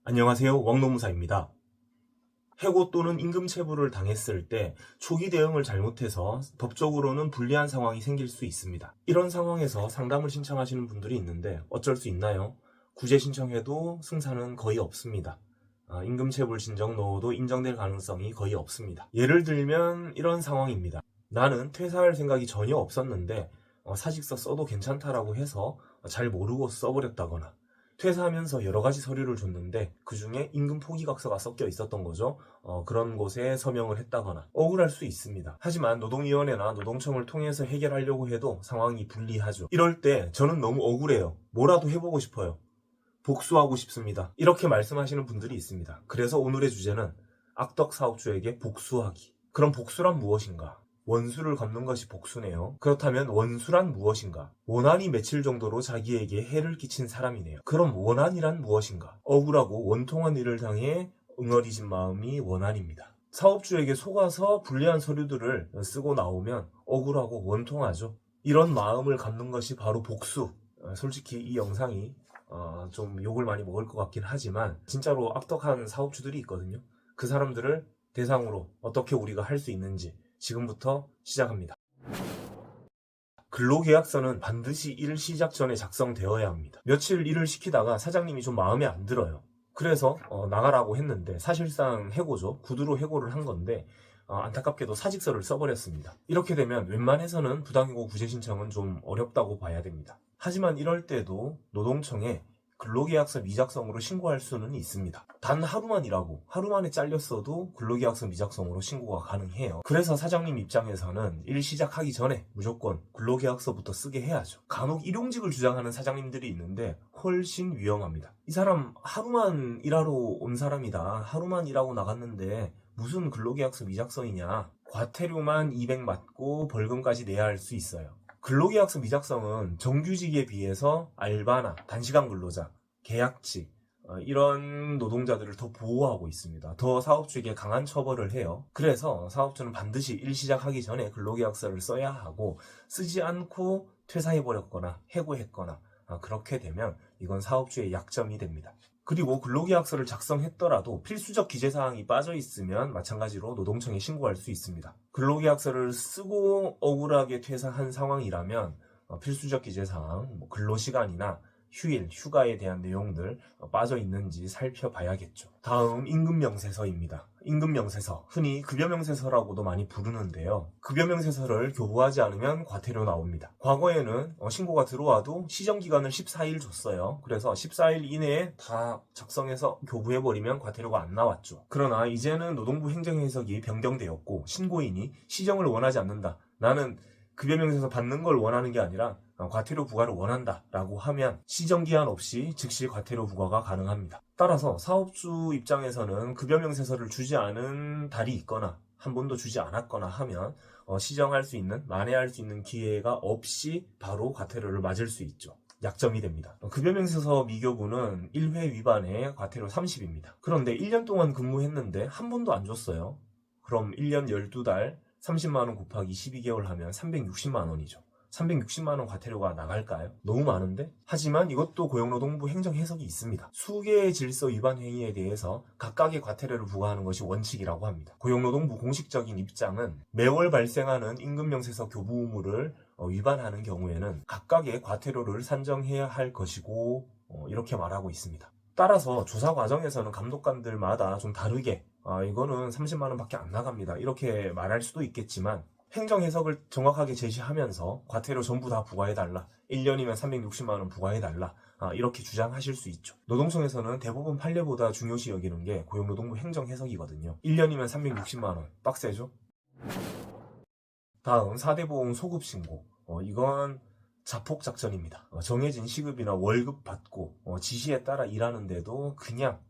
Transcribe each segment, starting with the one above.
안녕하세요. 왕노무사입니다. 해고 또는 임금체불을 당했을 때 초기 대응을 잘못해서 법적으로는 불리한 상황이 생길 수 있습니다. 이런 상황에서 상담을 신청하시는 분들이 있는데 어쩔 수 있나요? 구제 신청해도 승사는 거의 없습니다. 임금체불 신청 넣어도 인정될 가능성이 거의 없습니다. 예를 들면 이런 상황입니다. 나는 퇴사할 생각이 전혀 없었는데 사직서 써도 괜찮다라고 해서 잘 모르고 써버렸다거나, 퇴사하면서 여러 가지 서류를 줬는데 그 중에 임금 포기각서가 섞여 있었던 거죠. 그런 곳에 서명을 했다거나 억울할 수 있습니다. 하지만 노동위원회나 노동청을 통해서 해결하려고 해도 상황이 불리하죠. 이럴 때 저는 너무 억울해요. 뭐라도 해보고 싶어요. 복수하고 싶습니다. 이렇게 말씀하시는 분들이 있습니다. 그래서 오늘의 주제는 악덕 사업주에게 복수하기. 그럼 복수란 무엇인가? 원수를 갚는 것이 복수네요. 그렇다면 원수란 무엇인가? 원한이 맺힐 정도로 자기에게 해를 끼친 사람이네요. 그럼 원한이란 무엇인가? 억울하고 원통한 일을 당해 응어리진 마음이 원한입니다. 사업주에게 속아서 불리한 서류들을 쓰고 나오면 억울하고 원통하죠. 이런 마음을 갖는 것이 바로 복수. 솔직히 이 영상이 좀 욕을 많이 먹을 것 같긴 하지만 진짜로 악덕한 사업주들이 있거든요. 그 사람들을 대상으로 어떻게 우리가 할 수 있는지 지금부터 시작합니다. 근로계약서는 반드시 일 시작 전에 작성되어야 합니다. 며칠 일을 시키다가 사장님이 좀 마음에 안 들어요. 그래서 나가라고 했는데 사실상 해고죠. 구두로 해고를 한 건데 안타깝게도 사직서를 써버렸습니다. 이렇게 되면 웬만해서는 부당해고 구제 신청은 좀 어렵다고 봐야 됩니다. 하지만 이럴 때도 노동청에 근로계약서 미작성으로 신고할 수는 있습니다. 단 하루만 일하고 하루 만에 잘렸어도 근로계약서 미작성으로 신고가 가능해요. 그래서 사장님 입장에서는 일 시작하기 전에 무조건 근로계약서부터 쓰게 해야죠. 간혹 일용직을 주장하는 사장님들이 있는데 훨씬 위험합니다. 이 사람 하루만 일하러 온 사람이다. 하루만 일하고 나갔는데 무슨 근로계약서 미작성이냐. 과태료만 200 맞고 벌금까지 내야 할 수 있어요. 근로계약서 미작성은 정규직에 비해서 알바나 단시간 근로자, 계약직 이런 노동자들을 더 보호하고 있습니다. 더 사업주에게 강한 처벌을 해요. 그래서 사업주는 반드시 일 시작하기 전에 근로계약서를 써야 하고, 쓰지 않고 퇴사해버렸거나 해고했거나 그렇게 되면 이건 사업주의 약점이 됩니다. 그리고 근로계약서를 작성했더라도 필수적 기재사항이 빠져있으면 마찬가지로 노동청에 신고할 수 있습니다. 근로계약서를 쓰고 억울하게 퇴사한 상황이라면 필수적 기재사항, 근로시간이나 휴일, 휴가에 대한 내용들 빠져있는지 살펴봐야겠죠. 다음 임금명세서입니다. 임금명세서, 흔히 급여명세서라고도 많이 부르는데요. 급여명세서를 교부하지 않으면 과태료 나옵니다. 과거에는 신고가 들어와도 시정기간을 14일 줬어요. 그래서 14일 이내에 다 작성해서 교부해버리면 과태료가 안 나왔죠. 그러나 이제는 노동부 행정해석이 변경되었고, 신고인이 시정을 원하지 않는다, 나는 급여명세서 받는 걸 원하는 게 아니라 과태료 부과를 원한다 라고 하면 시정기한 없이 즉시 과태료 부과가 가능합니다. 따라서 사업주 입장에서는 급여명세서를 주지 않은 달이 있거나 한 번도 주지 않았거나 하면 시정할 수 있는, 만회할 수 있는 기회가 없이 바로 과태료를 맞을 수 있죠. 약점이 됩니다. 급여명세서 미교부는 1회 위반에 과태료 30입니다. 그런데 1년 동안 근무했는데 한 번도 안 줬어요. 그럼 1년 12달 30만원 곱하기 12개월 하면 360만원이죠. 360만원 과태료가 나갈까요? 너무 많은데? 하지만 이것도 고용노동부 행정해석이 있습니다. 수개의 질서 위반 행위에 대해서 각각의 과태료를 부과하는 것이 원칙이라고 합니다. 고용노동부 공식적인 입장은 매월 발생하는 임금명세서 교부 의무를 위반하는 경우에는 각각의 과태료를 산정해야 할 것이고 이렇게 말하고 있습니다. 따라서 조사 과정에서는 감독관들마다 좀 다르게 이거는 30만원 밖에 안 나갑니다, 이렇게 말할 수도 있겠지만, 행정 해석을 정확하게 제시하면서 과태료 전부 다 부과해달라, 1년이면 360만원 부과해달라, 이렇게 주장하실 수 있죠. 노동청에서는 대부분 판례보다 중요시 여기는 게 고용노동부 행정 해석이거든요. 1년이면 360만원, 빡세죠? 다음 4대 보험 소급 신고. 이건 자폭작전입니다. 정해진 시급이나 월급 받고 지시에 따라 일하는데도 그냥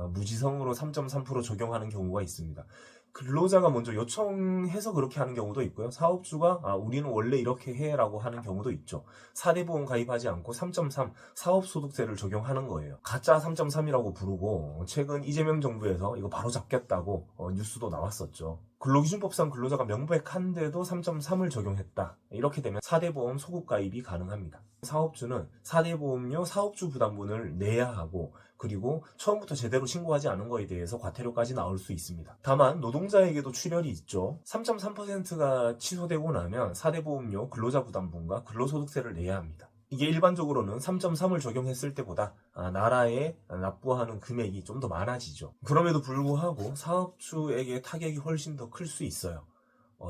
무지성으로 3.3% 적용하는 경우가 있습니다. 근로자가 먼저 요청해서 그렇게 하는 경우도 있고요. 사업주가 우리는 원래 이렇게 해 라고 하는 경우도 있죠. 4대 보험 가입하지 않고 3.3 사업소득세를 적용하는 거예요. 가짜 3.3이라고 부르고 최근 이재명 정부에서 이거 바로 잡겠다고 뉴스도 나왔었죠. 근로기준법상 근로자가 명백한데도 3.3을 적용했다. 이렇게 되면 4대 보험 소급 가입이 가능합니다. 사업주는 4대 보험료 사업주 부담분을 내야 하고 그리고 처음부터 제대로 신고하지 않은 거에 대해서 과태료까지 나올 수 있습니다. 다만 노동자에게도 출혈이 있죠. 3.3%가 취소되고 나면 사대보험료, 근로자부담분과 근로소득세를 내야 합니다. 이게 일반적으로는 3.3을 적용했을 때보다 나라에 납부하는 금액이 좀 더 많아지죠. 그럼에도 불구하고 사업주에게 타격이 훨씬 더 클 수 있어요.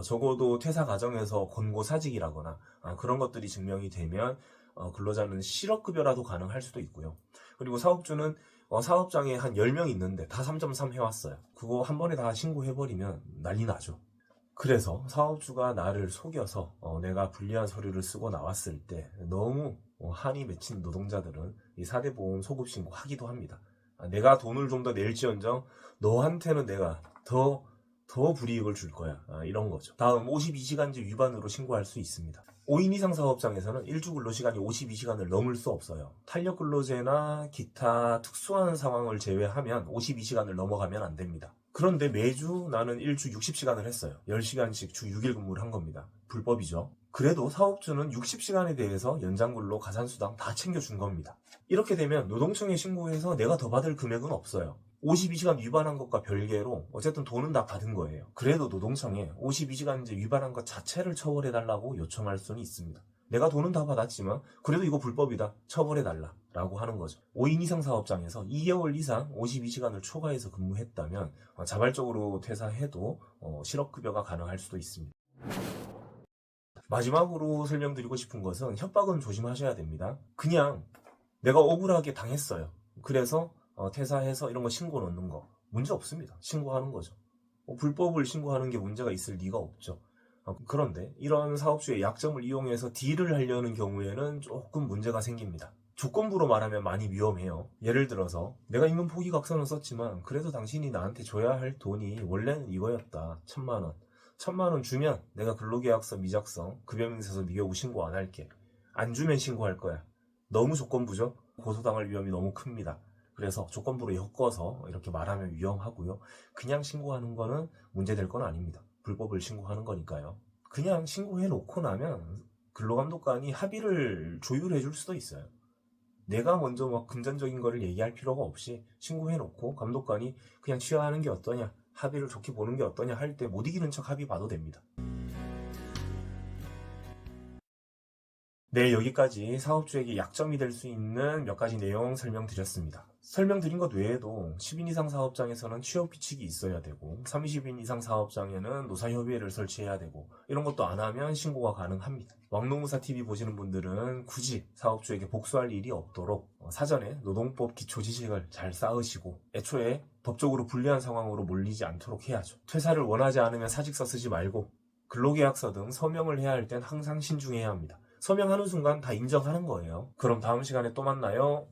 적어도 퇴사 과정에서 권고사직이라거나 그런 것들이 증명이 되면 근로자는 실업급여라도 가능할 수도 있고요. 그리고 사업주는 사업장에 한 10명 있는데 다 3.3 해왔어요. 그거 한 번에 다 신고해버리면 난리 나죠. 그래서 사업주가 나를 속여서 내가 불리한 서류를 쓰고 나왔을 때 너무 한이 맺힌 노동자들은 이 사대보험 소급신고 하기도 합니다. 내가 돈을 좀 더 낼지언정 너한테는 내가 더 불이익을 줄 거야. 이런 거죠. 다음 52시간제 위반으로 신고할 수 있습니다. 5인 이상 사업장에서는 일주 근로시간이 52시간을 넘을 수 없어요. 탄력근로제나 기타 특수한 상황을 제외하면 52시간을 넘어가면 안 됩니다. 그런데 매주 나는 일주 60시간을 했어요. 10시간씩 주 6일 근무를 한 겁니다. 불법이죠. 그래도 사업주는 60시간에 대해서 연장근로, 가산수당 다 챙겨준 겁니다. 이렇게 되면 노동청에 신고해서 내가 더 받을 금액은 없어요. 52시간 위반한 것과 별개로 어쨌든 돈은 다 받은 거예요. 그래도 노동청에 52시간제 위반한 것 자체를 처벌해달라고 요청할 수는 있습니다. 내가 돈은 다 받았지만 그래도 이거 불법이다, 처벌해달라 라고 하는 거죠. 5인 이상 사업장에서 2개월 이상 52시간을 초과해서 근무했다면 자발적으로 퇴사해도 실업급여가 가능할 수도 있습니다. 마지막으로 설명드리고 싶은 것은 협박은 조심하셔야 됩니다. 그냥 내가 억울하게 당했어요. 그래서 퇴사해서 이런 거 신고 넣는 거 문제 없습니다. 신고하는 거죠. 불법을 신고하는 게 문제가 있을 리가 없죠. 그런데 이런 사업주의 약점을 이용해서 딜을 하려는 경우에는 조금 문제가 생깁니다. 조건부로 말하면 많이 위험해요. 예를 들어서 내가 임금 포기각서는 썼지만 그래도 당신이 나한테 줘야 할 돈이 원래는 이거였다. 1,000만 원. 1,000만 원 주면 내가 근로계약서 미작성, 급여명세서 미결구 신고 안 할게. 안 주면 신고할 거야. 너무 조건부죠? 고소당할 위험이 너무 큽니다. 그래서 조건부로 엮어서 이렇게 말하면 위험하고요. 그냥 신고하는 거는 문제될 건 아닙니다. 불법을 신고하는 거니까요. 그냥 신고해 놓고 나면 근로감독관이 합의를 조율해 줄 수도 있어요. 내가 먼저 막 금전적인 거를 얘기할 필요가 없이 신고해 놓고 감독관이 그냥 취하하는 게 어떠냐, 합의를 좋게 보는 게 어떠냐 할 때 못 이기는 척 합의 봐도 됩니다. 네, 여기까지 사업주에게 약점이 될 수 있는 몇 가지 내용 설명드렸습니다. 설명드린 것 외에도 10인 이상 사업장에서는 취업 규칙이 있어야 되고 30인 이상 사업장에는 노사협의회를 설치해야 되고 이런 것도 안 하면 신고가 가능합니다. 왕노무사TV 보시는 분들은 굳이 사업주에게 복수할 일이 없도록 사전에 노동법 기초 지식을 잘 쌓으시고 애초에 법적으로 불리한 상황으로 몰리지 않도록 해야죠. 퇴사를 원하지 않으면 사직서 쓰지 말고 근로계약서 등 서명을 해야 할 땐 항상 신중해야 합니다. 서명하는 순간 다 인정하는 거예요. 그럼 다음 시간에 또 만나요.